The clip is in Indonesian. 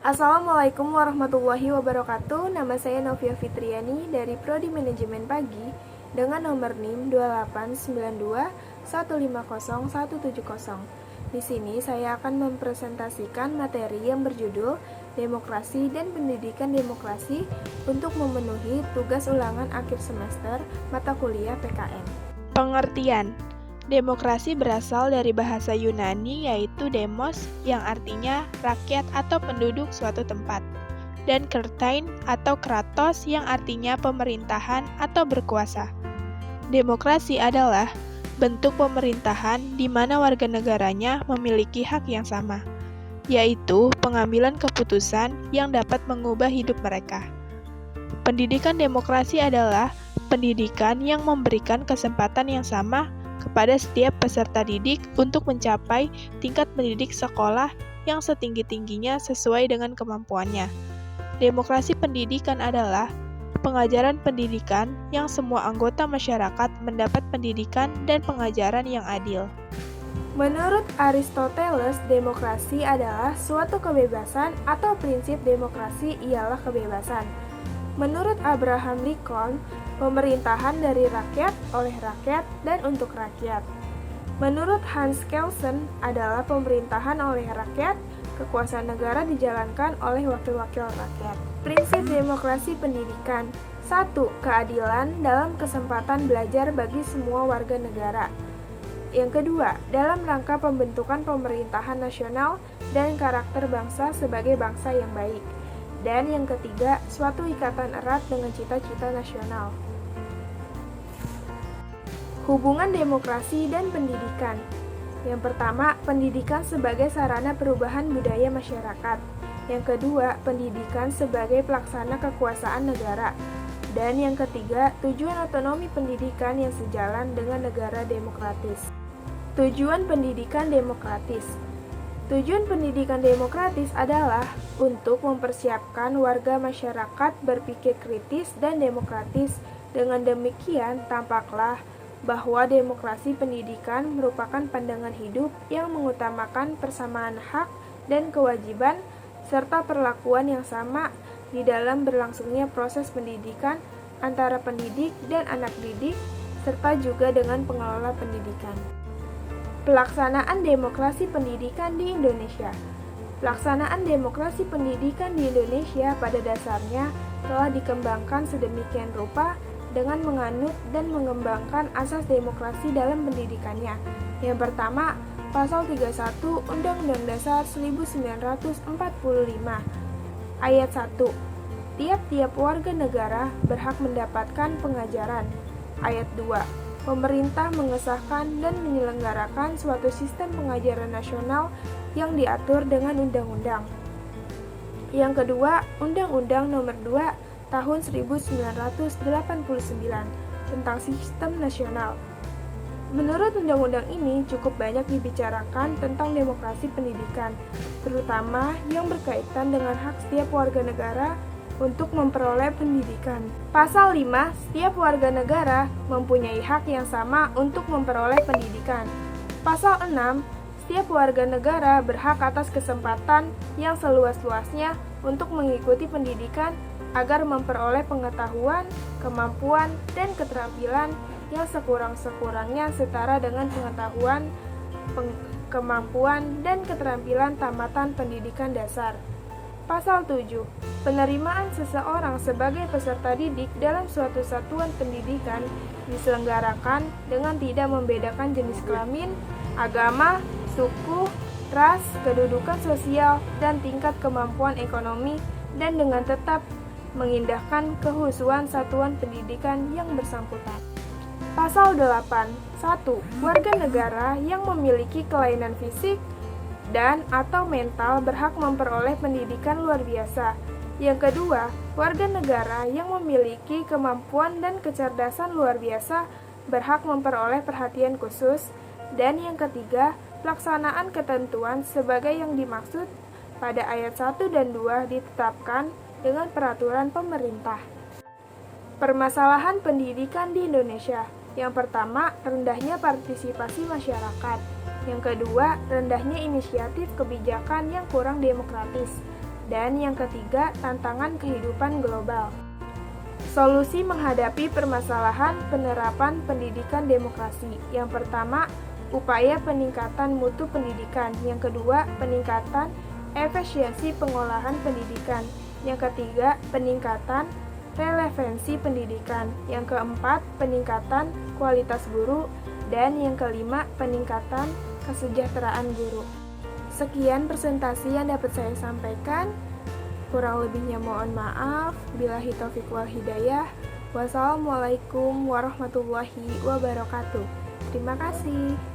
Assalamualaikum warahmatullahi wabarakatuh. Nama saya Novia Fitriani dari Prodi Manajemen Pagi dengan nomor NIM 28921501170. Di sini saya akan mempresentasikan materi yang berjudul Demokrasi dan Pendidikan Demokrasi untuk memenuhi tugas ulangan akhir semester mata kuliah PKN. Pengertian. Demokrasi berasal dari bahasa Yunani yaitu demos yang artinya rakyat atau penduduk suatu tempat, dan kertein atau kratos yang artinya pemerintahan atau berkuasa. Demokrasi adalah bentuk pemerintahan di mana warga negaranya memiliki hak yang sama, yaitu pengambilan keputusan yang dapat mengubah hidup mereka. Pendidikan demokrasi adalah pendidikan yang memberikan kesempatan yang sama kepada setiap peserta didik untuk mencapai tingkat pendidik sekolah yang setinggi-tingginya sesuai dengan kemampuannya. Demokrasi pendidikan adalah pengajaran pendidikan yang semua anggota masyarakat mendapat pendidikan dan pengajaran yang adil. Menurut Aristoteles, demokrasi adalah suatu kebebasan atau prinsip demokrasi ialah kebebasan. Menurut Abraham Lincoln, pemerintahan dari rakyat, oleh rakyat, dan untuk rakyat. Menurut Hans Kelsen, adalah pemerintahan oleh rakyat, kekuasaan negara dijalankan oleh wakil-wakil rakyat. Prinsip demokrasi pendidikan. 1. Keadilan dalam kesempatan belajar bagi semua warga negara. Yang kedua, dalam rangka pembentukan pemerintahan nasional dan karakter bangsa sebagai bangsa yang baik. Dan yang ketiga, suatu ikatan erat dengan cita-cita nasional. Hubungan demokrasi dan pendidikan. Yang pertama, pendidikan sebagai sarana perubahan budaya masyarakat. Yang kedua, pendidikan sebagai pelaksana kekuasaan negara. Dan yang ketiga, tujuan otonomi pendidikan yang sejalan dengan negara demokratis. Tujuan pendidikan demokratis. Tujuan pendidikan demokratis adalah untuk mempersiapkan warga masyarakat berpikir kritis dan demokratis. Dengan demikian, tampaklah bahwa demokrasi pendidikan merupakan pandangan hidup yang mengutamakan persamaan hak dan kewajiban serta perlakuan yang sama di dalam berlangsungnya proses pendidikan antara pendidik dan anak didik, serta juga dengan pengelola pendidikan. Pelaksanaan demokrasi pendidikan di Indonesia. Pelaksanaan demokrasi pendidikan di Indonesia pada dasarnya telah dikembangkan sedemikian rupa dengan menganut dan mengembangkan asas demokrasi dalam pendidikannya. Yang pertama, Pasal 31 Undang-Undang Dasar 1945, Ayat 1. Tiap-tiap warga negara berhak mendapatkan pengajaran. Ayat 2. Pemerintah mengesahkan dan menyelenggarakan suatu sistem pengajaran nasional yang diatur dengan undang-undang. Yang kedua, Undang-Undang Nomor 2 Tahun 1989 tentang Sistem Nasional. Menurut undang-undang ini cukup banyak dibicarakan tentang demokrasi pendidikan, terutama yang berkaitan dengan hak setiap warga negara untuk memperoleh pendidikan. Pasal 5, setiap warga negara mempunyai hak yang sama untuk memperoleh pendidikan. Pasal 6, setiap warga negara berhak atas kesempatan yang seluas-luasnya untuk mengikuti pendidikan agar memperoleh pengetahuan, kemampuan, dan keterampilan yang sekurang-sekurangnya setara dengan pengetahuan, kemampuan, dan keterampilan tamatan pendidikan dasar. Pasal 7. Penerimaan seseorang sebagai peserta didik dalam suatu satuan pendidikan diselenggarakan dengan tidak membedakan jenis kelamin, agama, suku, ras, kedudukan sosial, dan tingkat kemampuan ekonomi, dan dengan tetap mengindahkan kehusuan satuan pendidikan yang bersangkutan. Pasal 8. 1. Warga negara yang memiliki kelainan fisik dan atau mental berhak memperoleh pendidikan luar biasa. Yang kedua, warga negara yang memiliki kemampuan dan kecerdasan luar biasa berhak memperoleh perhatian khusus. Dan yang ketiga, pelaksanaan ketentuan sebagai yang dimaksud pada ayat 1 dan 2 ditetapkan dengan peraturan pemerintah. Permasalahan pendidikan di Indonesia. Yang pertama, rendahnya partisipasi masyarakat. Yang kedua, rendahnya inisiatif kebijakan yang kurang demokratis. Dan yang ketiga, tantangan kehidupan global. Solusi menghadapi permasalahan penerapan pendidikan demokrasi. Yang pertama, upaya peningkatan mutu pendidikan. Yang kedua, peningkatan efisiensi pengolahan pendidikan. Yang ketiga, peningkatan relevansi pendidikan. Yang keempat, peningkatan kualitas guru. Dan yang kelima, peningkatan kesejahteraan guru. Sekian presentasi yang dapat saya sampaikan. Kurang lebihnya mohon maaf. Billahi taufiq wal hidayah. Wassalamualaikum warahmatullahi wabarakatuh. Terima kasih.